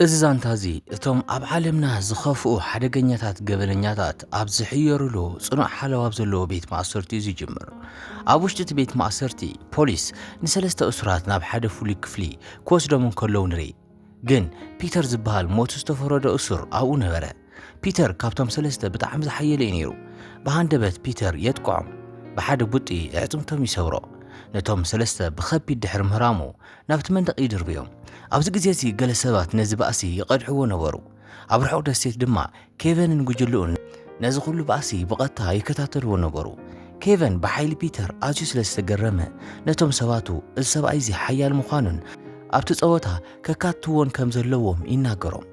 እዚ ዛንታዚ እቶም ኣብ ዓለምና ዝኸፍኡ ሓደገኛታት ገበነኛታት ኣብ ዝሕየሩሉ ጽኑዕ ሓለዋ ኣብ ዘለዎ ቤት ማእሰርቲ እዩ ዝጅምር። ኣብ ውሽጢ እቲ ቤት ማእሰርቲ ፖሊስ ንሰለስተ እሱራት ናብ ሓደ ፍሉይ ክፍሊ ክወስዶም እንከለዉ ንርኢ። ግን ፒተር ዝበሃል ሞቱ ዝተፈረደ እሱር ኣብኡ ነበረ። ፒተር ካብቶም ሰለስተ ብጣዕሚ ዝሓየለ እዩ ነይሩ። ብሃንደበት ፒተር የጥቅዖም፣ ብሓደ ቡጢ ኣዕጽምቶም ይሰብሮ። ነቶም ሰለስተ ብኸቢድ ድሕሪ ምህራሙ ናብቲ መንደቕ ይድርብዮም። ኣብዚ ግዜ እዚ ገለ ሰባት ነዚ ባእሲ ይቐድሕዎ ነበሩ። ኣብ ርሑቕ ደሴት ድማ ኬቨንን ጉጅልኡን ነዚ ኩሉ ባእሲ ብቐጥታ ይከታተልዎ ነበሩ። ኬቨን ብሓይሊ ፒተር ኣዝዩ ስለ ዝተገረመ ነቶም ሰባቱ እዚ ሰብኣይ እዚ ሓያል ምዃኑን ኣብቲ ጸወታ ከካትዎን ከም ዘለዎም ይናገሮም።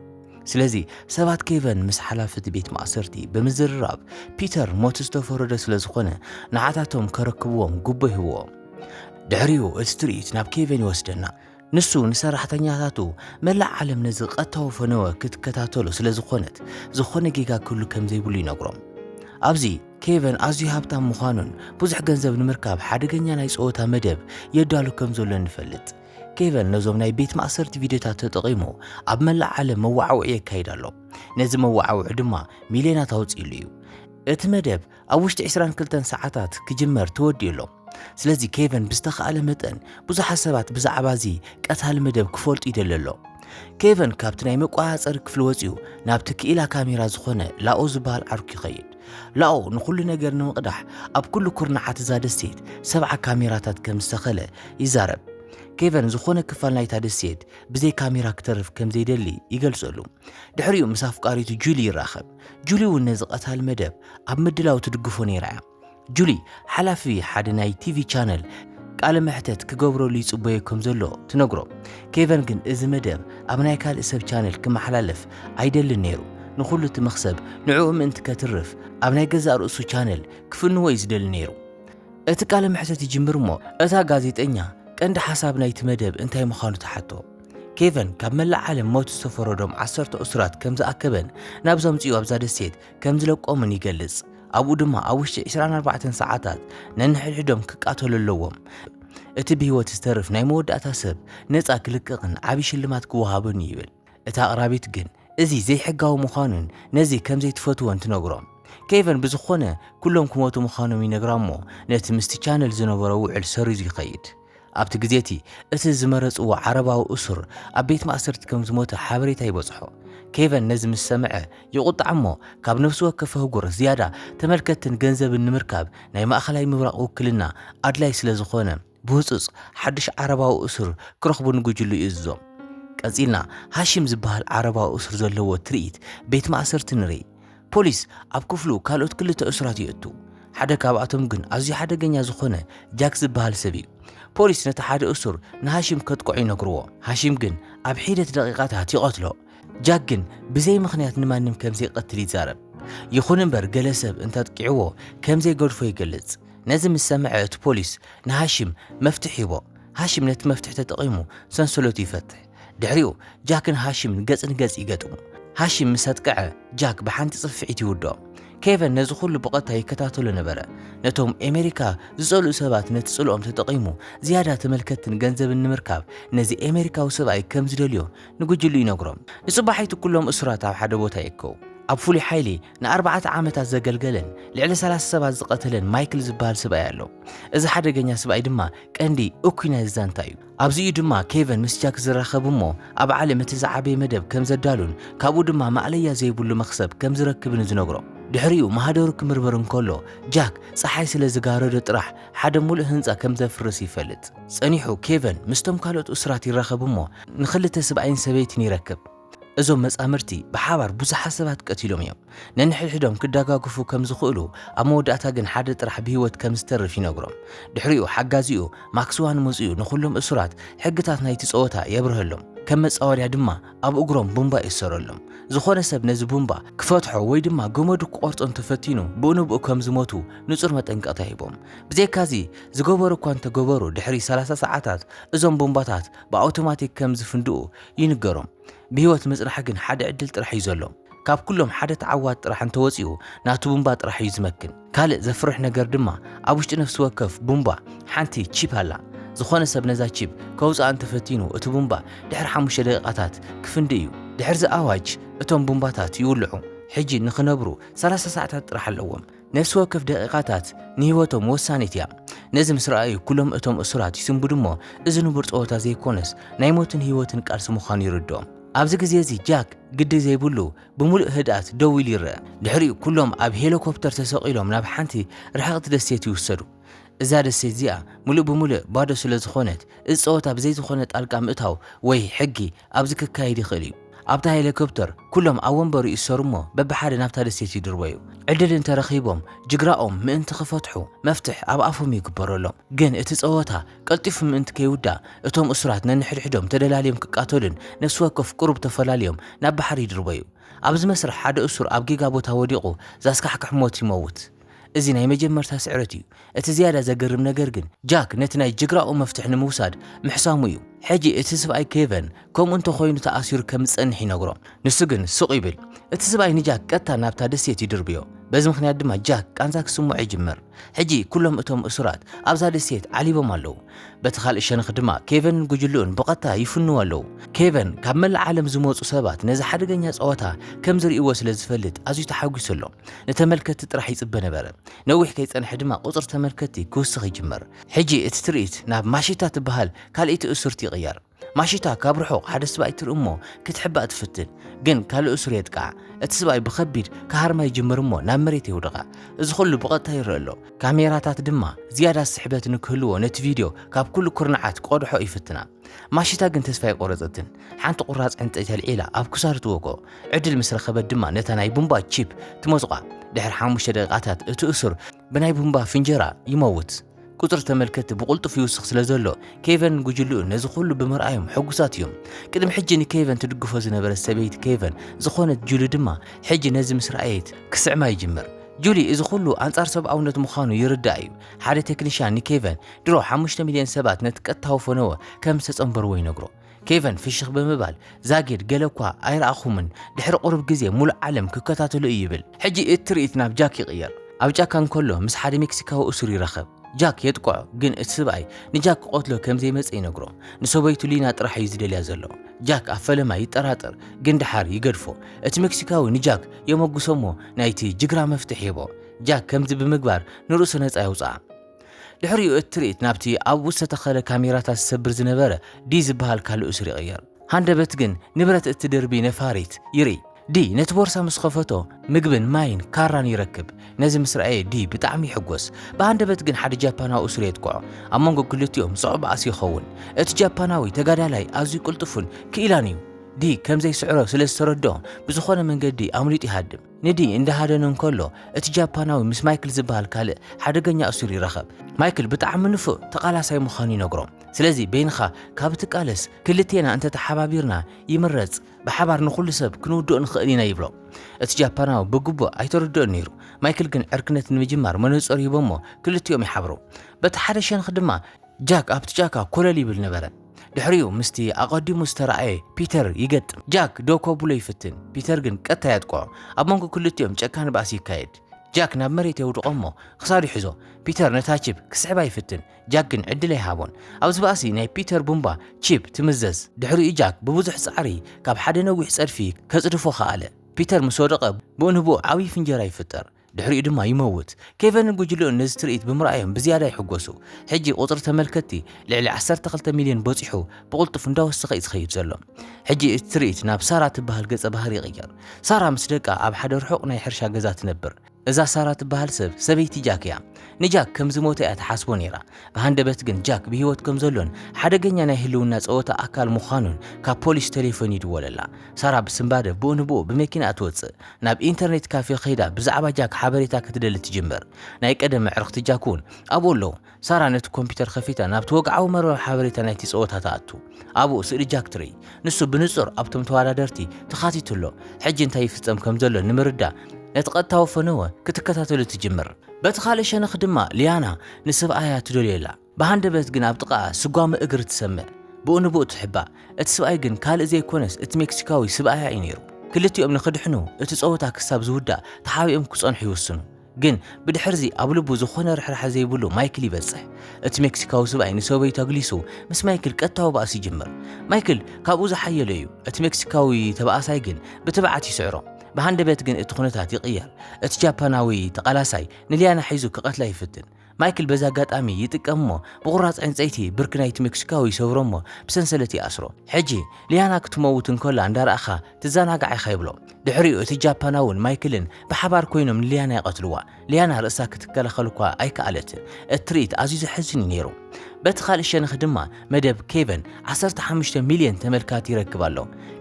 ስለዚ ሰባት ኬቨን ምስ ሓላፍቲ ቤት ማእሰርቲ ብምዝርራብ ፒተር ሞቱ ዝተፈረደ ስለ ዝኾነ ንዓታቶም ከረክብዎም ጉቦ ይህብዎም። ድሕሪኡ እቲ ትርኢት ናብ ኬቨን ይወስደና። ንሱ ንሰራሕተኛታቱ መላእ ዓለም ነዚ ቀታዊ ፈነወ ክትከታተሉ ስለ ዝኾነት ዝኾነ ጌጋ ክህሉ ከም ዘይብሉ ይነግሮም። ኣብዚ ኬቨን ኣዝዩ ሃብታም ምዃኑን ብዙሕ ገንዘብ ንምርካብ ሓደገኛ ናይ ጸወታ መደብ የዳሉ ከም ዘሎ ንፈልጥ። ኬቨን ነዞም ናይ ቤት ማእሰርቲ ቪድዮታት ተጠቒሙ ኣብ መላእ ዓለም መዋዓውዒ የካይድ ኣሎ። ነዚ መዋዓውዒ ድማ ሚልዮናት ኣውፂኢሉ እዩ። እቲ መደብ ኣብ ውሽጢ 22 ሰዓታት ክጅመር ተወዲኡ ኣሎ። ስለዚ ኬቨን ብዝተኻእለ መጠን ብዙሓት ሰባት ብዛዕባ እዚ ቀታሊ መደብ ክፈልጡ ይደሊ ኣሎ። ኬቨን ካብቲ ናይ መቆፃፀሪ ክፍሊ ወፂኡ ናብቲ ክኢላ ካሜራ ዝኾነ ላኦ ዝበሃል ዓርኩ ይኸይድ። ላኦ ንኩሉ ነገር ንምቕዳሕ ኣብ ኩሉ ኩርናዓት እዛ ደሴት 70 ካሜራታት ከም ዝተኸለ ይዛረብ። ኬቨን ዝኾነ ክፋል ናይታ ደሴት ብዘይ ካሜራ ክተርፍ ከም ዘይደሊ ይገልጸሉ። ድሕሪኡ ምስ ኣፍቃሪቱ ጁሊ ይራኸብ። ጁሊ እውን ነዚ ቀታሊ መደብ ኣብ ምድላው ትድግፎ ነይራ እያ። ጁሊ ሓላፊ ሓደ ናይ ቲቪ ቻነል ቃለ መሕተት ክገብረሉ ይጽበዮ ከም ዘሎ ትነግሮ። ኬቨን ግን እዚ መደብ ኣብ ናይ ካልእ ሰብ ቻነል ክመሓላለፍ ኣይደልን ነይሩ። ንኹሉ እቲ መኽሰብ ንዕኡ ምእንቲ ከትርፍ ኣብ ናይ ገዛእ ርእሱ ቻነል ክፍንዎ እዩ ዝደሊ ነይሩ። እቲ ቃለ መሕተት ይጅምር እሞ እታ ጋዜጠኛ ቀንዲ ሓሳብ ናይቲ መደብ እንታይ ምዃኑ ተሓቶ። ኬቨን ካብ መላእ ዓለም ሞቱ ዝተፈረዶም 10 እሱራት ከም ዝኣከበን ናብ ዘምፅኡ ኣብዛ ደሴት ከም ዝለቆምን ይገልጽ። ኣብኡ ድማ ኣብ ውሽጢ 24 ሰዓታት ነንሕድሕዶም ክቃተሉ ኣለዎም። እቲ ብህይወት ዝተርፍ ናይ መወዳእታ ሰብ ነፃ ክልቅቕን ዓብዪ ሽልማት ክወሃበን ይብል። እታ ኣቕራቢት ግን እዚ ዘይሕጋዊ ምዃኑን ነዚ ከም ዘይትፈትዎን ትነግሮም። ኬቨን ብዝኾነ ኩሎም ክሞቱ ምዃኖም ይነግራ እሞ ነቲ ምስቲ ቻነል ዝነበረ ውዕል ሰሪዙ ይኸይድ። ኣብቲ ግዜቲ እቲ ዝመረጽዎ ዓረባዊ እሱር ኣብ ቤት ማእሰርቲ ከም ዝሞተ ሓበሬታ ይበጽሖ። ኬቨን ነዚ ምስ ሰምዐ ይቁጣዕ እሞ ካብ ነፍሲ ወከፍ ህጉር ዝያዳ ተመልከትን ገንዘብን ንምርካብ ናይ ማእኸላይ ምብራቕ ውክልና ኣድላይ ስለ ዝኾነ ብህፁፅ ሓድሽ ዓረባዊ እሱር ክረኽቡ ንጉጅሉ ይእዝዞም። ቀፂልና ሃሽም ዝበሃል ዓረባዊ እሱር ዘለዎ ትርኢት ቤት ማእሰርቲ ንርኢ። ፖሊስ ኣብ ክፍሉ ካልኦት ክልተ እሱራት ይእቱ። ሓደ ካብኣቶም ግን ኣዝዩ ሓደገኛ ዝኾነ ጃክ ዝበሃል ሰብ እዩ። ፖሊስ ነቲ ሓደ እሱር ንሃሽም ከጥቅዖ ይነግርዎ። ሃሽም ግን ኣብ ሒደት ደቂቓታት ይቐትሎ። ጃክ ግን ብዘይ ምኽንያት ንማንም ከም ዘይቀትል ይዛረብ። ይኹን እምበር ገለ ሰብ እንተጥቂዕዎ ከም ዘይገድፎ ይገልጽ። ነዚ ምስ ሰምዐ እቲ ፖሊስ ንሃሽም መፍትሕ ሂቦ። ሃሽም ነቲ መፍትሕ ተጠቒሙ ሰንሰለቱ ይፈትሕ። ድሕሪኡ ጃክን ሃሽምን ገጽ ንገጽ ይገጥሙ። ሃሽም ምስ ኣጥቅዐ ጃክ ብሓንቲ ጽፍዒት ይውድኦ። ኬቨን ነዚ ኩሉ ብቐጥታ ይከታተሎ ነበረ። ነቶም ኣሜሪካ ዝጸልኡ ሰባት ነቲ ጽልኦም ተጠቒሙ ዝያዳ ተመልከትን ገንዘብን ንምርካብ ነዚ ኣሜሪካዊ ሰብኣይ ከም ዝደልዮ ንጉጅሉ ይነግሮም። ንጽባሐይቲ ኩሎም እሱራት ኣብ ሓደ ቦታ ይእከቡ። ኣብ ፍሉይ ሓይሊ ን4 ዓመታት ዘገልገለን ልዕሊ 30 ሰባት ዝቐተለን ማይክል ዝበሃል ሰብኣይ ኣሎ። እዚ ሓደገኛ ሰብኣይ ድማ ቀንዲ እኩይ ናይ ዛንታ እዩ። ኣብዚኡ ድማ ኬቨን ምስ ጃክ ዝራኸብ እሞ ኣብ ዓለም እቲ ዝዓበየ መደብ ከም ዘዳሉን ካብኡ ድማ ማዕለያ ዘይብሉ መኽሰብ ከም ዝረክብን ዝነግሮ። ድሕሪኡ ማህደሩ ክምርምር እንከሎ ጃክ ፀሓይ ስለ ዝጋረዶ ጥራሕ ሓደ ሙሉእ ህንፃ ከም ዘፍርስ ይፈልጥ። ጸኒሑ ኬቨን ምስቶም ካልኦት እሱራት ይራኸብ እሞ ንኽልተ ሰብኣይን ሰበይትን ይረክብ። እዞም መጻምርቲ ብሓባር ብዙሓት ሰባት ቀቲሎም እዮም። ነንሕድሕዶም ክደጋግፉ ከም ዝኽእሉ ኣብ መወዳእታ ግን ሓደ ጥራሕ ብህይወት ከም ዝተርፍ ይነግሮም። ድሕሪኡ ሓጋዚኡ ማክስዋን መፅኡ ንኹሎም እሱራት ሕግታት ናይቲ ጸወታ የብርህሎም። ከም መጻወርያ ድማ ኣብ እግሮም ቡምባ ይሰረሎም። ዝኾነ ሰብ ነዚ ቡምባ ክፈትሖ ወይ ድማ ገመዱ ክቆርጾ እንተፈቲኑ ብእንብኡ ከም ዝሞቱ ንጹር መጠንቀቕታ ሂቦም። ብዘይካዚ ዝገበሩ እኳ እንተገበሩ ድሕሪ 30 ሰዓታት እዞም ቡምባታት ብኣውቶማቲክ ከም ዝፍንድኡ ይንገሮም። ብህይወት ምጽናሕ ግን ሓደ ዕድል ጥራሕ እዩ ዘሎ። ካብ ኩሎም ሓደ ተዓዋት ጥራሕ እንተወፂኡ ናቱ ቡምባ ጥራሕ እዩ ዝመክን። ካልእ ዘፍርሕ ነገር ድማ ኣብ ውሽጢ ነፍሲ ወከፍ ቡምባ ሓንቲ ቺፕ ኣላ። ዝኾነ ሰብ ነዛ ቺፕ ከውፃእ እንተፈቲኑ እቲ ቡምባ ድሕሪ 5 ደቂቓታት ክፍንዲ እዩ። ድሕሪ ኣዋጅ እቶም ቡምባታት ይውልዑ ሕጂ ንኽነብሩ 30 ሰዓታት ጥራሕ ኣለዎም ነፍሲ ወከፍ ደቂቓታት ንህይወቶም ወሳኒት እያ ነዚ ምስ ረኣዩ ኩሎም እቶም እሱራት ይስንቡ ድሞ እዚ ንቡር ፀወታ ዘይኮነስ ናይ ሞትን ህይወትን ቃልሲ ምዃኑ ይርድኦም ኣብዚ ግዜ እዚ ጃክ ግዲ ዘይብሉ ብምሉእ ህድኣት ደው ኢሉ ይርአ ድሕሪኡ ኩሎም ኣብ ሄሊኮፕተር ተሰቒሎም ናብ ሓንቲ ርሕቕቲ ደሴት ይውሰዱ እዛ ደሴት እዚኣ ሙሉእ ብምሉእ ባዶ ስለ ዝኾነት እዚ ፀወታ ብዘይ ዝኾነ ጣልቃ ምእታው ወይ ሕጊ ኣብዚ ክካየድ ይኽእል እዩ ኣብታ ሄሊኮፕተር ኩሎም ኣብ ወንበሩ ይሰሩ እሞ በብሓደ ናብታ ደሴት ይድርበዩ ዕድል እንተረኺቦም ጅግራኦም ምእንቲ ክፈትሑ መፍትሕ ኣብ ኣፎም ይግበረሎም ግን እቲ ፀወታ ቀልጢፉ ምእንቲ ከይውዳእ እቶም እሱራት ነንሕድሕዶም ተደላልዮም ክቃተሉን ነፍሲ ወከፍ ቁሩብ ተፈላልዮም ናብ ባሕሪ ይድርበዩ ኣብዚ መስርሕ ሓደ እሱር ኣብ ጌጋ ቦታ ወዲቑ ዛስካሕክሕ ሞት ይመውት እዚ ናይ መጀመርታ ስዕረት እዩ እቲ ዝያዳ ዘገርም ነገር ግን ጃክ ነቲ ናይ ጅግራኡ መፍትሕ ንምውሳድ ምሕሳሙ እዩ ሕጂ እቲ ሰብኣይ ኬቨን ከምኡ እንተኾይኑ ተኣሲሩ ከም ዝጸንሕ ይነግሮ ንሱ ግን ስቕ ይብል እቲ ሰብኣይ ንጃክ ቀጥታ ናብታ ደሴት ይድርብዮ በዚ ምክንያት ድማ ጃክ ቃንዛ ክስምዖ ይጅምር ሕጂ ኩሎም እቶም እሱራት ኣብዛ ደሴት ዓሊቦም ኣለዉ በቲ ካልእ ሸነኽ ድማ ኬቨንን ጉጅሉኡን ብቐጥታ ይፍንዉ ኣለዉ ኬቨን ካብ መላእ ዓለም ዝመፁ ሰባት ነዚ ሓደገኛ ፀወታ ከም ዝርእይዎ ስለ ዝፈልጥ ኣዝዩ ተሓጒሱ ኣሎ ንተመልከቲ ጥራሕ ይፅበ ነበረ ነዊሕ ከይፀንሐ ድማ ቁፅር ተመልከቲ ክውስኽ ይጅመር ሕጂ እቲ ትርኢት ናብ ማሽታ ትበሃል ካልእቲ እሱርቲ ይቕየር ማሽታ ካብ ርሑቕ ሓደ ሰብኣይ ትርኢ እሞ ክትሕባእ ትፍትን ግን ካልእ እሱር የጥቃዕ እቲ ሰብኣይ ብኸቢድ ካሃርማ ይጅምር እሞ ናብ መሬት ይውድቓ እዚ ኩሉ ብቐጥታ ይርአ ኣሎ ካሜራታት ድማ ዝያዳ ስሕበት ንክህልዎ ነቲ ቪድዮ ካብ ኩሉ ኩርናዓት ቆድሖ ይፍትና ማሽታ ግን ተስፋ ይቆረፀትን ሓንቲ ቁራፅ ዕንጨይቲ ኣልዒላ ኣብ ክሳዱ ትወግኦ ዕድል ምስ ረኸበት ድማ ነታ ናይ ቡምባ ቺፕ ትመጽቋ ድሕሪ 5 ደቂቓታት እቲ እሱር ብናይ ቡምባ ፍንጀራ ይመውት ቁጥር ተመልከቲ ብቁልጡፍ ይውስኽ ስለ ዘሎ ኬቨን ጉጅሉኡ ነዚ ኩሉ ብምርኣዮም ሕጉሳት እዮም ቅድሚ ሕጂ ንኬቨን ትድግፎ ዝነበረ ሰበይቲ ኬቨን ዝኾነት ጁሊ ድማ ሕጂ ነዚ ምስ ረኣየት ክስዕማ ይጅምር ጁሊ እዚ ኩሉ ኣንጻር ሰብኣውነት ምዃኑ ይርዳእ እዩ ሓደ ቴክኒሽያን ንኬቨን ድሮ 5 ሚልዮን ሰባት ነቲ ቀጥታዊ ፈነወ ከም ዝተጸንበርዎ ይነግሮ ኬቨን ፍሽኽ ብምባል ዛጌድ ገለ እኳ ኣይረኣኹምን ድሕሪ ቁርብ ግዜ ሙሉእ ዓለም ክከታተሉ እዩ ይብል ሕጂ እቲ ትርኢት ናብ ጃክ ይቕየር ኣብ ጫካ እንከሎ ምስ ሓደ ሜክሲካዊ እሱር ይረኸብ ጃክ የጥቆዖ ግን እቲ ሰብኣይ ንጃክ ክቆትሎ ከም ዘይመጽ ይነግሮ ንሰበይቱ ሊና ጥራሕ እዩ ዝደልያ ዘሎ ጃክ ኣብ ፈለማ ይጠራጠር ግን ድሓር ይገድፎ እቲ ሜክሲካዊ ንጃክ የመጉሶሞ ናይቲ ጅግራ መፍትሕ ይቦ ጃክ ከምዚ ብምግባር ንርእሱ ነፃ ይውፅኣ ድሕሪኡ እቲ ትርኢት ናብቲ ኣብ ውስጥ ዝተተኸለ ካሜራታት ዝሰብር ዝነበረ ዲ ዝበሃል ካልእ እሱር ይቕየር ሃንደበት ግን ንብረት እቲ ደርቢ ነፋሪት ይርኢ ዲ ነቲ ቦርሳ ምስ ከፈቶ ምግብን ማይን ካራን ይረክብ ነዚ ምስ ረኣየ ዲ ብጣዕሚ ይሕጎስ ብሃንደበት ግን ሓደ ጃፓናዊ እሱር የጥቅዖ ኣብ መንጎ ክልቲኦም ጽዑቕ ባእሲ ይኸውን እቲ ጃፓናዊ ተጋዳላይ ኣዝዩ ቅልጡፍን ክኢላን እዩ ዲ ከም ዘይስዕሮ ስለ ዝተረድኦ ብዝኾነ መንገዲ ኣምሊጡ ይሃድም ንዲ እንዳሃደነ እንከሎ እቲ ጃፓናዊ ምስ ማይክል ዝበሃል ካልእ ሓደገኛ እሱር ይረኸብ ማይክል ብጣዕሚ ንፉእ ተቃላሳይ ምዃኑ ይነግሮም ስለዚ በይንኻ ካብ ትቃለስ ክልቴና እንተ ተሓባቢርና ይምረጽ ብሓባር ንኹሉ ሰብ ክንውድኦ ንኽእል ኢና ይብሎ እቲ ጃፓናዊ ብግቡእ ኣይተረድኦን ነይሩ ማይክል ግን ዕርክነት ንምጅማር መነጽር ሂቦሞ ክልቲኦም ይሓብሩ በቲ ሓደ ሸንኽ ድማ ጃክ ኣብቲ ጫካ ኮለል ይብል ነበረ ድሕሪኡ ምስቲ ኣቐዲሙ ዝተረኣየ ፒተር ይገጥም ጃክ ደው ከብሎ ይፍትን ፒተር ግን ቀጥታ ያጥቅዖ ኣብ መንጎ ክልቲኦም ጨካን ባእሲ ይካየድ ጃክ ናብ መሬት የውድቆ እሞ ክሳዱ ሒዞ ፒተር ነታ ቺፕ ክስዕባ ይፍትን ጃክ ግን ዕድል ኣይሃቦን ኣብዚ ባእሲ ናይ ፒተር ቡምባ ቺፕ ትምዘዝ ድሕሪኡ ጃክ ብብዙሕ ጻዕሪ ካብ ሓደ ነዊሕ ጸድፊ ከጽድፎ ኸኣለ ፒተር ምስ ወደቐ ብእንብኡ ዓብዪ ፍንጀራ ይፍጠር ድሕሪኡ ድማ ይመውት ኬቨንን ጉጅሉኡን ነዚ ትርኢት ብምርኣዮም ብዝያዳ ይሕጎሱ ሕጂ ቁፅሪ ተመልከቲ ልዕሊ 12 ሚልዮን በፂሑ ብቁልጡፍ እንዳወሰኸ እዩ ዝኸይድ ዘሎ ሕጂ እቲ ትርኢት ናብ ሳራ ትበሃል ገጸ ባህሪ ይቕየር ሳራ ምስ ደቃ ኣብ ሓደ ርሑቕ ናይ ሕርሻ ገዛ ትነብር እዛ ሳራ ትበሃል ሰብ ሰበይቲ ጃክ እያ ንጃክ ከም ዝሞተ እያ ተሓስቦ ነይራ ብሃንደበት ግን ጃክ ብሂወት ከም ዘሎን ሓደገኛ ናይ ህልውና ፀወታ ኣካል ምዃኑን ካብ ፖሊስ ቴሌፎን ይድወለላ ሳራ ብስምባደ ብእንብኡ ብመኪና ትወፅእ ናብ ኢንተርኔት ካፌ ኸይዳ ብዛዕባ ጃክ ሓበሬታ ክትደሊ ትጅምር ናይ ቀደም ምዕርኽቲ ጃክ እውን ኣብኡ ኣለዉ ሳራ ነቲ ኮምፒተር ከፊታ ናብቲ ወግዓዊ መርበብ ሓበሬታ ናይቲ ፀወታ ተኣቱ ኣብኡ ስእሊ ጃክ ትርኢ ንሱ ብንጹር ኣብቶም ተወዳደርቲ ተኻቲቱሎ ሕጂ እንታይ ይፍጸም ከም ዘሎ ንምርዳእ ነቲ ቀጥታዊ ፈነወ ክትከታተሉ ትጅምር በቲ ካልእ ሸነኽ ድማ ሊያና ንሰብኣያ ትደልየላ ብሃንደበት ግን ኣብ ጥቓኣ ስጓሚ እግሪ ትሰምዕ ብእንብኡ ትሕባእ እቲ ሰብኣይ ግን ካልእ ዘይኮነስ እቲ ሜክሲካዊ ሰብኣያ እዩ ነይሩ ክልቲኦም ንኽድሕኑ እቲ ፀወታ ክሳብ ዝውዳእ ተሓቢኦም ክጸንሑ ይውስኑ ግን ብድሕርዚ ኣብ ልቡ ዝኾነ ርሕራሕ ዘይብሉ ማይክል ይበጽሕ እቲ ሜክሲካዊ ሰብኣይ ንሰበይቱ ኣግሊሱ ምስ ማይክል ቀጥታዊ ባእሲ ይጅምር ማይክል ካብኡ ዝሓየለ እዩ እቲ ሜክሲካዊ ተባእሳይ ግን ብትብዓት ይስዕሮ ብሃንደበት ግን እቲ ኩነታት ይቕየር እቲ ጃፓናዊ ተቓላሳይ ንልያና ሒዙ ክቐትላ ይፍትን ማይክል በዛ አጋጣሚ ይጥቀምሞ ብቁራጽ ዕንፀይቲ ብርክ ናይቲ ሜክሲካዊ ይሰብሮሞ ብሰንሰለት ይኣስሮ ሕጂ ሊያና ክትመውት እንከላ እንዳረኣኻ ትዘናጋዕ ኢኻ ይብሎ ድሕሪኡ እቲ ጃፓናውን ማይክልን ብሓባር ኮይኖም ንልያና ይቐትልዋ ሊያና ርእሳ ክትከላኸል እኳ ኣይከኣለትን እትርኢት ኣዝዩ ዘሕዝን ነይሩ በቲ ካልእ ሸነኽ ድማ መደብ ኬቨን 15 ሚልዮን ተመልካቲ ይረክብ ኣሎ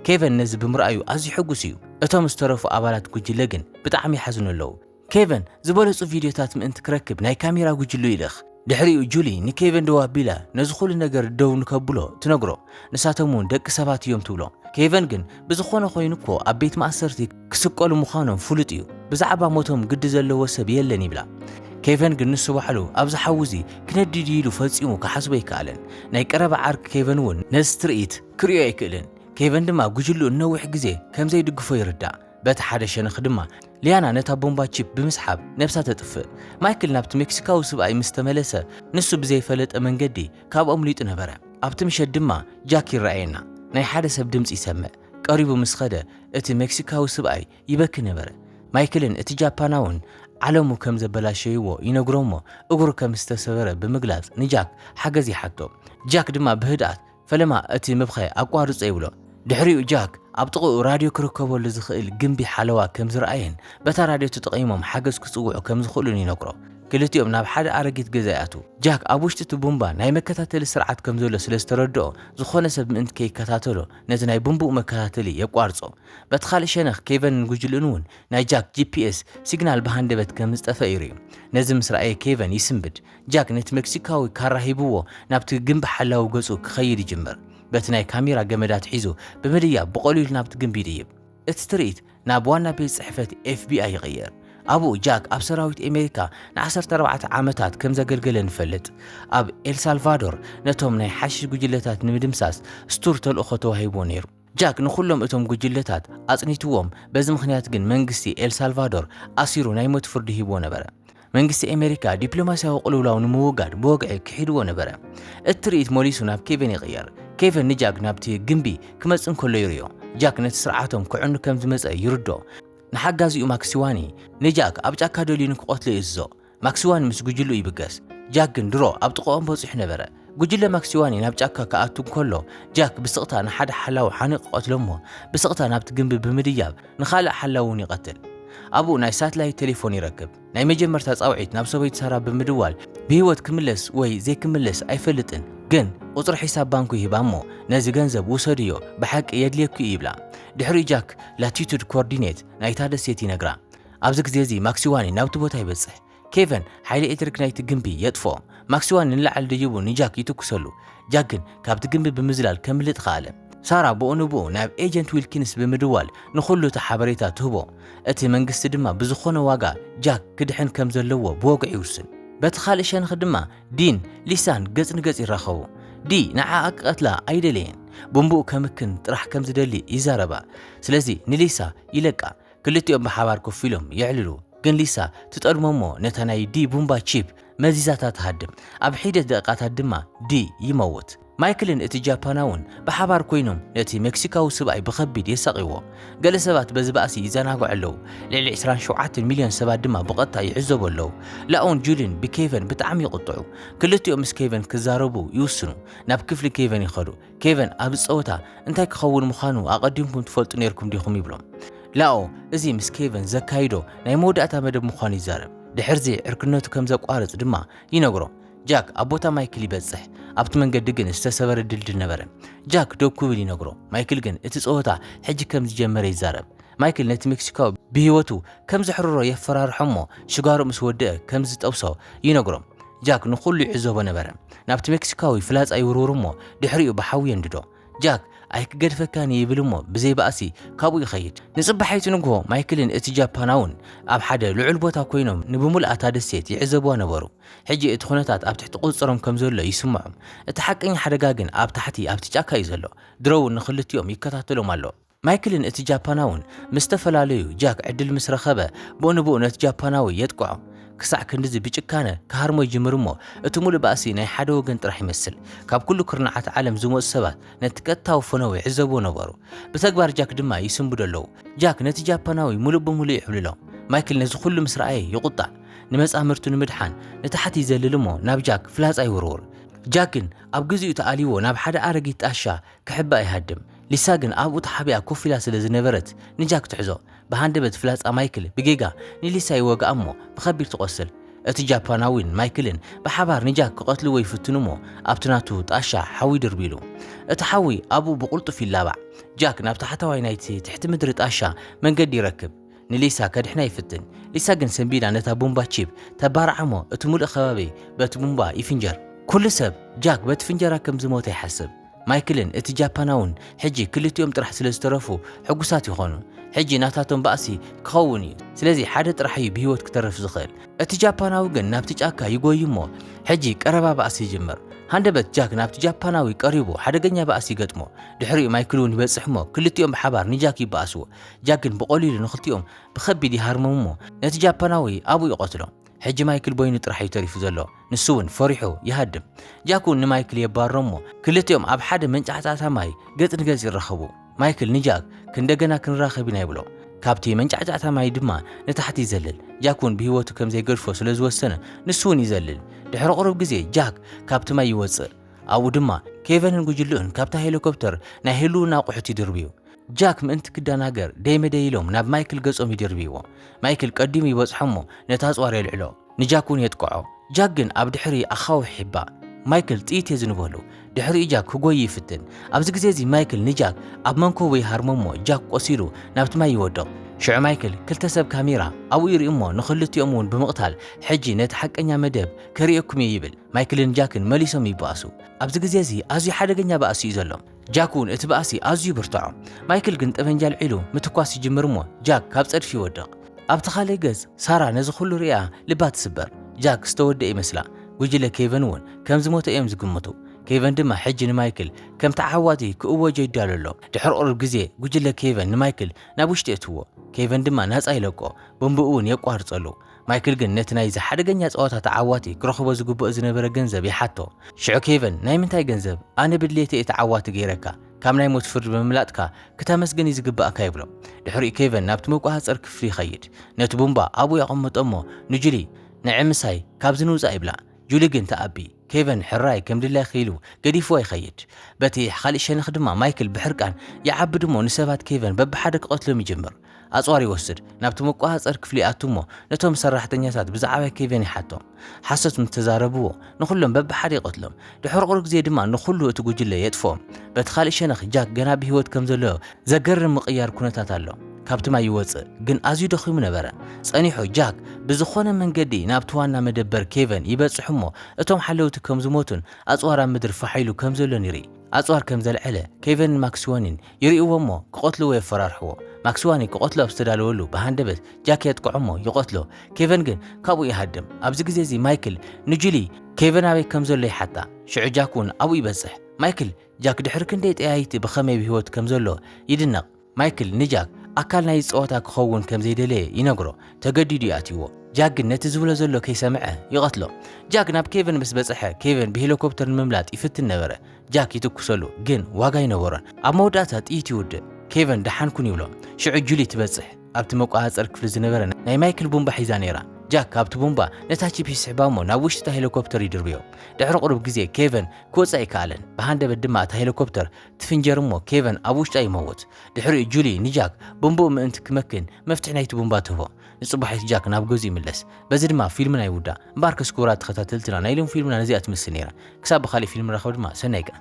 ኬቨን ነዚ ብምርኣዩ ኣዝዩ ሕጉስ እዩ እቶም ዝተረፉ ኣባላት ጉጅለ ግን ብጣዕሚ ይሓዝኑ ኣለዉ ኬቨን ዝበለጹ ቪድዮታት ምእንቲ ክረክብ ናይ ካሜራ ጉጅሉ ይልኽ ድሕሪኡ ጁሊ ንኬቨን ደው ኣቢላ ነዚ ኩሉ ነገር ደው ንከብሎ ትነግሮ ንሳቶም እውን ደቂ ሰባት እዮም ትብሎ ኬቨን ግን ብዝኾነ ኮይኑ እኮ ኣብ ቤት ማእሰርቲ ክስቀሉ ምዃኖም ፍሉጥ እዩ ብዛዕባ ሞቶም ግዲ ዘለዎ ሰብ የለን ይብላ ኬቨን ግን ንሱ ባሕሉ ኣብ ዝሓውዚ ክነድድ ኢሉ ፈጺሙ ክሓስቦ ኣይከኣለን ናይ ቀረባ ዓርክ ኬቨን እውን ነዚ ትርኢት ክሪኦ ኣይክእልን ኬቨን ድማ ጉጅሉ እነዊሕ ግዜ ከም ዘይድግፎ ይርዳእ በቲ ሓደ ሸነኽ ድማ ሊያና ነታ ቦምባ ቺፕ ብምስሓብ ነብሳ ተጥፍእ ማይክል ናብቲ ሜክሲካዊ ሰብኣይ ምስ ተመለሰ ንሱ ብዘይፈለጠ መንገዲ ካብኦም ሊጡ ነበረ ኣብቲ ምሸት ድማ ጃክ ይረኣየና ናይ ሓደ ሰብ ድምፂ ይሰምዕ ቀሪቡ ምስ ኸደ እቲ ሜክሲካዊ ሰብኣይ ይበኪ ነበረ ማይክልን እቲ ጃፓናውን ዓለሙ ከም ዘበላሸይዎ ይነግሮሞ እግሩ ከም ዝተሰበረ ብምግላጽ ንጃክ ሓገዝ ይሓቶ ጃክ ድማ ብህድኣት ፈለማ እቲ ምብኻይ ኣቋርጾ ይብሎ ድሕሪኡ ጃክ ኣብ ጥቕኡ ራድዮ ክርከበሉ ዝኽእል ግንቢ ሓለዋ ከም ዝረኣየን በታ ራድዮ ተጠቒሞም ሓገዝ ክጽውዑ ከም ዝኽእሉን ይነግሮ ክልቲኦም ናብ ሓደ ኣረጊት ገዛ ይኣትዉ ጃክ ኣብ ውሽጢ እቲ ቡምባ ናይ መከታተሊ ስርዓት ከም ዘሎ ስለ ዝተረድኦ ዝኾነ ሰብ ምእንቲ ከይከታተሎ ነቲ ናይ ቡምቡኡ መከታተሊ የቋርጾ በቲ ካልእ ሸነኽ ኬቨንን ጉጅሉን እውን ናይ ጃክ ጂፒኤስ ሲግናል ብሃንደበት ከም ዝጠፍአ ይርዩ ነዚ ምስ ረኣየ ኬቨን ይስንብድ ጃክ ነቲ ሜክሲካዊ ካራ ሂብዎ ናብቲ ግንቢ ሓላዊ ገጹ ክኸይድ ይጅምር በቲ ናይ ካሜራ ገመዳት ሒዙ ብምድያብ ብቐሊሉ ናብቲ ግንቢ ይድይብ እቲ ትርኢት ናብ ዋና ቤት ጽሕፈት FBI ይቕየር ኣብኡ ጃክ ኣብ ሰራዊት ኣሜሪካ ን14 ዓመታት ከም ዘገልገለ ንፈልጥ ኣብ ኤልሳልቫዶር ነቶም ናይ ሓሽሽ ጉጅለታት ንምድምሳስ ስቱር ተልእኾ ተዋሂቦ ነይሩ ጃክ ንኹሎም እቶም ጉጅለታት ኣጽኒትዎም በዚ ምኽንያት ግን መንግስቲ ኤልሳልቫዶር ኣሲሩ ናይ ሞት ፍርዲ ሂቦ ነበረ መንግስቲ ኣሜሪካ ዲፕሎማስያዊ ቅልውላው ንምውጋድ ብወግዒ ክሒድዎ ነበረ እቲ ትርኢት ሞሊሱ ናብ ኬቨን ይቕየር ኬቨን ንጃክ ናብቲ ግንቢ ክመጽእ እንከሎ ይርዮ ጃክ ነቲ ስርዓቶም ክዕኑ ከም ዝመጸ ይርዶ ንሓጋዚኡ ማክሲዋኒ ንጃክ ኣብ ጫካ ደልዩ ንክቆትሎ ይእዝዞ ማክሲዋኒ ምስ ጉጅሉ ይብገስ ጃክ ግን ድሮ ኣብ ጥቕኦም በፂሑ ነበረ ጉጅለ ማክሲዋኒ ናብ ጫካ ክኣቱ እንከሎ ጃክ ብስቕታ ንሓደ ሓላዊ ሓኒቕ ቆትሎሞ ብስቕታ ናብቲ ግንቢ ብምድያብ ንኻልእ ሓላዊ እውን ይቐትል ኣብኡ ናይ ሳትላይት ቴሌፎን ይረክብ ናይ መጀመርታ ጻውዒት ናብ ሰበይቱ ሳራ ብምድዋል ብህይወት ክምለስ ወይ ዘይክምለስ ኣይፈልጥን ግን ቁጽሪ ሒሳብ ባንኩ ይህባሞ ነዚ ገንዘብ ውሰድዮ ብሓቂ የድልየኩ ይብላ ድሕሪ ጃክ ላቲቱድ ኮኦርዲኔት ናይታ ደሴት ይነግራ ኣብዚ ግዜ እዚ ማክሲዋኒ ናብቲ ቦታ ይበጽሕ ኬቨን ሓይሊ ኤሌክትሪክ ናይቲ ግንቢ የጥፎ ማክሲዋኒ ንላዕሊ ድይቡ ንጃክ ይትኩሰሉ ጃክ ግን ካብቲ ግንቢ ብምዝላል ከምልጥ ኸኣለ ሳራ ብኡንብኡ ናብ ኤጀንት ዊልኪንስ ብምድዋል ንኹሉ እቲ ሓበሬታ ትህቦ እቲ መንግስቲ ድማ ብዝኾነ ዋጋ ጃክ ክድሕን ከም ዘለዎ ብወግዒ ይውስን በቲ ካልእ ሸነኽ ድማ ዲን ሊሳን ገጽ ንገጽ ይራኸቡ ዲ ንዓኣ ክቐትላ ኣይደለየን ቦምቡኡ ከምክን ጥራሕ ከም ዝደሊ ይዛረባ ስለዚ ንሊሳ ይለቃ ክልቲኦም ብሓባር ኮፍ ኢሎም ይዕልሉ ግን ሊሳ ትጠልሞሞ ነታ ናይ ዲ ቦምባ ቺፕ መዚዛታ ትሃድም ኣብ ሒደት ደቂቃታት ድማ ዲ ይመውት ማይክልን እቲ ጃፓናውን ብሓባር ኮይኖም ነቲ ሜክሲካዊ ሰብኣይ ብኸቢድ የሳቂዎ ገለ ሰባት በዚ ባእሲ ይዘናግዑ ኣለዉ ልዕሊ 27 ሚልዮን ሰባት ድማ ብቐጥታ ይዕዘቡ ኣለዉ ላኦን ጁሊን ብኬቨን ብጣዕሚ ይቕጥዑ ክልቲኦም ምስ ኬቨን ክዛረቡ ይውስኑ ናብ ክፍሊ ኬቨን ይኸዱ ኬቨን ኣብ ፀወታ እንታይ ክኸውን ምዃኑ ኣቐዲምኩም ትፈልጡ ነርኩም ዲኹም ይብሎም ላኦ እዚ ምስ ኬቨን ዘካይዶ ናይ መወዳእታ መደብ ምዃኑ ይዛረብ ድሕርዚ ዕርክነቱ ከም ዘቋርጽ ድማ ይነግሮ ጃክ ኣብ ቦታ ማይክል ይበጽሕ ኣብቲ መንገዲ ግን ዝተሰበረ ድልድል ነበረ ጃክ ደው ክብል ይነግሮ ማይክል ግን እቲ ፀወታ ሕጂ ከም ዝጀመረ ይዛረብ ማይክል ነቲ ሜክሲካዊ ብህይወቱ ከም ዝሕርሮ የፈራርሖሞ ሽጋሩ ምስ ወድአ ከም ዝጠብሶ ይነግሮም ጃክ ንኹሉ ይዕዘቦ ነበረ ናብቲ ሜክሲካዊ ፍላጻ ይውርውርሞ ድሕሪኡ ብሓዊ የንድዶ ጃክ ኣይክገድፈካኒ ይብልሞ ብዘይ ባእሲ ካብኡ ይኸይድ ንጽባሐይቲ ንግሆ ማይክልን እቲ ጃፓናውን ኣብ ሓደ ልዑል ቦታ ኮይኖም ንብሙልኣታ ደሴት ይዕዘብዋ ነበሩ ሕጂ እቲ ኩነታት ኣብ ትሕቲ ቁፅሮም ከም ዘሎ ይስምዖም እቲ ሓቀኛ ሓደጋ ግን ኣብ ታሕቲ ኣብቲ ጫካ እዩ ዘሎ ድሮውን ንኽልቲኦም ይከታተሎም ኣሎ ማይክልን እቲ ጃፓናውን ምስተፈላለዩ ጃክ ዕድል ምስ ረኸበ ብኡንብኡ ነቲ ጃፓናዊ የጥቅዖ ክሳዕ ክንዲዚ ብጭካነ ክሃርሞ ይጅምር እሞ እቲ ሙሉእ ባእሲ ናይ ሓደ ወገን ጥራሕ ይመስል ካብ ኩሉ ክርናዓት ዓለም ዝመፁ ሰባት ነቲ ቀጥታዊ ፈነዊ ይዕዘብዎ ነበሩ ብተግባር ጃክ ድማ ይስንብዱ ኣለዉ ጃክ ነቲ ጃፓናዊ ሙሉእ ብሙሉእ ይሕብልሎ ማይክል ነዚ ኩሉ ምስ ረኣየ ይቁጣዕ ንመጻምርቱ ንምድሓን ንታሕቲ ይዘልል እሞ ናብ ጃክ ፍላጻ ይውርውር ጃክ ግን ኣብ ግዚኡ ተኣሊዎ ናብ ሓደ ኣረጊት ጣሻ ክሕባእ ይሃድም ሊሳ ግን ኣብኡ ተሓቢኣ ኮፍ ኢላ ስለ ዝነበረት ንጃክ ትሕዞ ብሃንደበት ፍላጻ ማይክል ብጌጋ ንሊሳ ይወግኣ እሞ ብኸቢድ ትቆስል እቲ ጃፓናዊን ማይክልን ብሓባር ንጃክ ክቐትልዎ ይፍትኑ እሞ ኣብቲ ናቱ ጣሻ ሓዊ ድርቢሉ እቲ ሓዊ ኣብኡ ብቁልጡፍ ይላባዕ ጃክ ናብ ታሕተዋይ ናይቲ ትሕቲ ምድሪ ጣሻ መንገዲ ይረክብ ንሊሳ ከድሕና ይፍትን ሊሳ ግን ሰንቢዳ ነታ ቦምባ ቺፕ ተባርዓሞ እቲ ሙሉእ ከባቢ በቲ ቦምባ ይፍንጀር ኩሉ ሰብ ጃክ በቲ ፍንጀራ ከም ዝሞተ ይሓስብ ማይክልን እቲ ጃፓናውን ሕጂ ክልቲኦም ጥራሕ ስለ ዝተረፉ ሕጉሳት ይኾኑ ሕጂ ናታቶም ባእሲ ክኸውን እዩ ስለዚ ሓደ ጥራሕ እዩ ብሂወት ክተረፍ ዝኽእል እቲ ጃፓናዊ ግን ናብቲ ጫካ ይጎይ እሞ ሕጂ ቀረባ ባእሲ ይጅምር ሃንደበት ጃክ ናብቲ ጃፓናዊ ቀሪቡ ሓደገኛ ባእሲ ይገጥሞ ድሕሪኡ ማይክል እውን ይበጽሕ እሞ ክልቲኦም ብሓባር ንጃክ ይበኣስዎ ጃክ ግን ብቐሊሉ ንኽልቲኦም ብኸቢድ ይሃርሞም እሞ ነቲ ጃፓናዊ ኣብኡ ይቆትሎ ሕጂ ማይክል ቦይኑ ጥራሕ እዩ ተሪፉ ዘሎ ንሱ እውን ፈሪሑ ይሃድም ጃክ እውን ንማይክል የባርሮ እሞ ክልቲኦም ኣብ ሓደ መንጫዕጫዕታ ማይ ገጽ ንገጽ ይራኸቡ ማይክል ንጃክ ክንደገና ክንራኸብ ኢና ይብሎ ካብቲ መንጫዕጫዕታ ማይ ድማ ንታሕቲ ይዘልል ጃክ እውን ብሂወቱ ከም ዘይገድፎ ስለ ዝወሰነ ንሱ እውን ይዘልል ድሕሪ ቁሩብ ግዜ ጃክ ካብቲ ማይ ይወፅእ ኣብኡ ድማ ኬቨንን ጉጅልኡን ካብታ ሄሊኮፕተር ናይ ህልውና ኣቑሑት ይድርብዩ ጃክ ምእንቲ ክዳናገር ደይመደይ ኢሎም ናብ ማይክል ገጾም ይድርብይዎ ማይክል ቀዲሙ ይበጽሖ እሞ ነታ ኣጽዋር የልዕሎ ንጃክ እውን የጥቅዖ ጃክ ግን ኣብ ድሕሪ ኣኻውሕ ይሕባእ ማይክል ጥይት የዝንበሉ ድሕሪ ጃክ ክጎይ ይፍትን ኣብዚ ግዜ እዚ ማይክል ንጃክ ኣብ መንኮቡ ይሃርሞ እሞ ጃክ ቆሲሉ ናብቲ ማይ ይወድቕ ሽዑ ማይክል ክልተ ሰብ ካሜራ ኣብኡ ይርኢ እሞ ንኽልቲኦም እውን ብምቕታል ሕጂ ነቲ ሓቀኛ መደብ ከሪአኩም እየ ይብል ማይክልን ጃክን መሊሶም ይበኣሱ ኣብዚ ግዜ እዚ ኣዝዩ ሓደገኛ ባእሲ እዩ ዘሎ ጃክ እውን እቲ ባእሲ ኣዝዩ ብርትዖ ማይክል ግን ጠመንጃ ልዒሉ ምትኳስ ይጅምር እሞ ጃክ ካብ ጸድፊ ይወድቕ ኣብቲ ካልእ ገጽ ሳራ ነዚ ኩሉ ሪኣ ልባ ትስበር ጃክ ዝተወድአ ይመስላ ጉጅለ ኬቨን እውን ከም ዝሞተ እዮም ዝግምቱ ኬቨን ድማ ሕጂ ንማይክል ከም ተዓዋቲ ክእወጆ ይዳሎ ኣሎ ድሕሪ ቁሩብ ግዜ ጉጅለ ኬቨን ንማይክል ናብ ውሽጢ እትዎ ኬቨን ድማ ናጻ ይለቆ ቦምብኡ እውን የቋርጸሉ ማይክል ግን ነቲ ናይ ሓደገኛ ጸወታ ተዓዋቲ ክረኽቦ ዝግብኦ ዝነበረ ገንዘብ ይሓቶ ሽዑ ኬቨን ናይ ምንታይ ገንዘብ ኣነ ብድሌተ ተዓዋቲ ገይረካ ካብ ናይ ሞት ፍርዲ ብምምላጥካ ክተመስገን ዝግባእካ ይብሎ ድሕሪ ኬቨን ናብቲ መቋሃፀር ክፍሊ ይኸይድ ነቲ ቦምባ ኣብኡ ያቐመጦ እሞ ንጁሊ ንዕምሳይ ካብዚ ንውፃእ ይብላ ጁሊ ግን ተኣቢ ኬቨን ሕራይ ከም ድላይ ኺሉ ገዲፍዋ ይኸይድ በቲ ካልእ ሸነኽ ድማ ማይክል ብሕርቃን ይዓብድ እሞ ንሰባት ኬቨን በብሓደ ክቐትሎም ይጅምር ኣጽዋር ይወስድ ናብቲ መቋሃፀር ክፍሊ ኣቱ እሞ ነቶም ሰራሕተኛታት ብዛዕባ ኬቨን ይሓቶም ሓሰት ምተዛረብዎ ንኹሎም በብሓደ ይቐትሎም ድሕሪ ቁሩብ ግዜ ድማ ንኹሉ እቲ ጉጅለ የጥፎም በቲ ካልእ ሸነኽ ጃክ ገና ብሂወት ከም ዘሎ ዘገርም ምቕያር ኩነታት ኣሎ ካብቲ ማይ ይወፅእ ግን ኣዝዩ ደኺሙ ነበረ ጸኒሑ ጃክ ብዝኾነ መንገዲ ናብቲ ዋና መደበር ኬቨን ይበጽሕ እሞ እቶም ሓለውቲ ከም ዝሞቱን ኣጽዋር ኣብ ምድሪ ፋሒሉ ከም ዘሎን ይርኢ ኣጽዋር ከም ዘልዕለ ኬቨንን ማክስዋኒን ይርእዎ እሞ ክቐትልዎ የፈራርሕዎ ማክስዋኒ ክቐትሎ ኣብ ዝተዳለወሉ ብሃንደበት ጃክ የጥቅዖ እሞ ይቐትሎ ኬቨን ግን ካብኡ ይሃድም ኣብዚ ግዜ እዚ ማይክል ንጁሊ ኬቨን ኣበይ ከም ዘሎ ይሓጣ ሽዑ ጃክ እውን ኣብኡ ይበጽሕ ማይክል ጃክ ድሕሪ ክንደይ ጠያይቲ ብኸመይ ብሂወት ከም ዘሎ ይድነቕ ማይክል ንጃክ ኣካል ናይ ጸወታ ክኸውን ከም ዘይደለየ ይነግሮ ተገዲዱ ይኣትይዎ ጃክ ግን ነቲ ዝብሎ ዘሎ ከይሰምዐ ይቐትሎ ጃክ ናብ ኬቨን ምስ በጽሐ ኬቨን ብሄሊኮፕተር ንምምላጥ ይፍትን ነበረ ጃክ ይትኩሰሉ ግን ዋጋ ይነበሮን ኣብ መወዳእታ ጥይት ይውድእ ኬቨን ደሓንኩን ይብሎ ሽዑ ጁሊ ትበጽሕ ኣብቲ መቋሃፀር ክፍሊ ዝነበረ ናይ ማይክል ቦምባ ሒዛ ነይራ ጃክ ካብቲ ቦምባ ነታ ቺፕ ይስሕባ እሞ ናብ ውሽጢ ሄሊኮፕተር ይድርብዮ ድሕሪ ቁሩብ ግዜ ኬቨን ክወፅእ ኣይከኣለን ብሃንደበት ድማ እታ ሄሊኮፕተር ትፍንጀር እሞ ኬቨን ኣብ ውሽጣ ይመውት ድሕሪኡ ጁሊ ንጃክ ቦምብኡ ምእንቲ ክመክን መፍትሒ ናይቲ ቦምባ ትህቦ ንጽባሒት ጃክ ናብ ገዙ ይምለስ በዚ ድማ ፊልምና ይውዳእ እምበር ክስኩራት ተኸታተልትና ናይ ሎም ፊልምና ነዚኣ ትምስል ነይራ ክሳብ ብኻልእ ፊልም ረኸብ ድማ ሰናይ ቀን